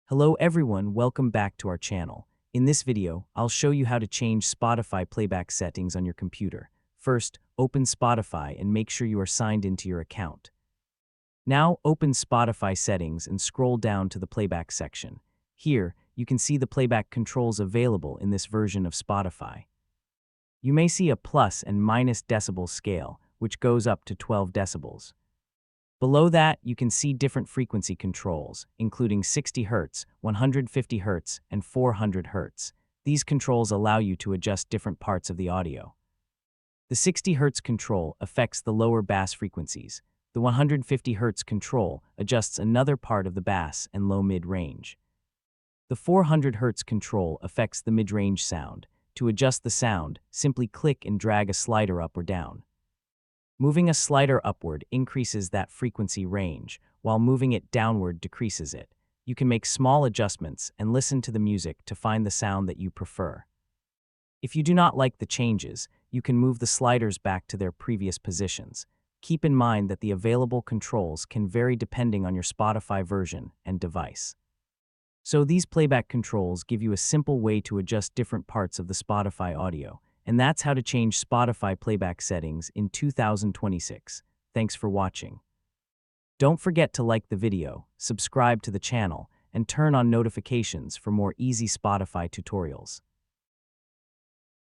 Hello everyone, welcome back to our channel. In this video, I'll show you how to change Spotify playback settings on your computer. First, open Spotify and make sure you are signed into your account. Now, open Spotify settings and scroll down to the playback section. Here, you can see the playback controls available in this version of Spotify. You may see a plus and minus decibel scale, which goes up to 12 decibels. Below that, you can see different frequency controls, including 60 Hz, 150 Hz, and 400 Hz. These controls allow you to adjust different parts of the audio. The 60 Hz control affects the lower bass frequencies. The 150 Hz control adjusts another part of the bass and low mid-range. The 400 Hz control affects the mid-range sound. To adjust the sound, simply click and drag a slider up or down. Moving a slider upward increases that frequency range, while moving it downward decreases it. You can make small adjustments and listen to the music to find the sound that you prefer. If you do not like the changes, you can move the sliders back to their previous positions. Keep in mind that the available controls can vary depending on your Spotify version and device. So these playback controls give you a simple way to adjust different parts of the Spotify audio. And that's how to change Spotify playback settings in 2026. Thanks for watching. Don't forget to like the video, subscribe to the channel, and turn on notifications for more easy Spotify tutorials.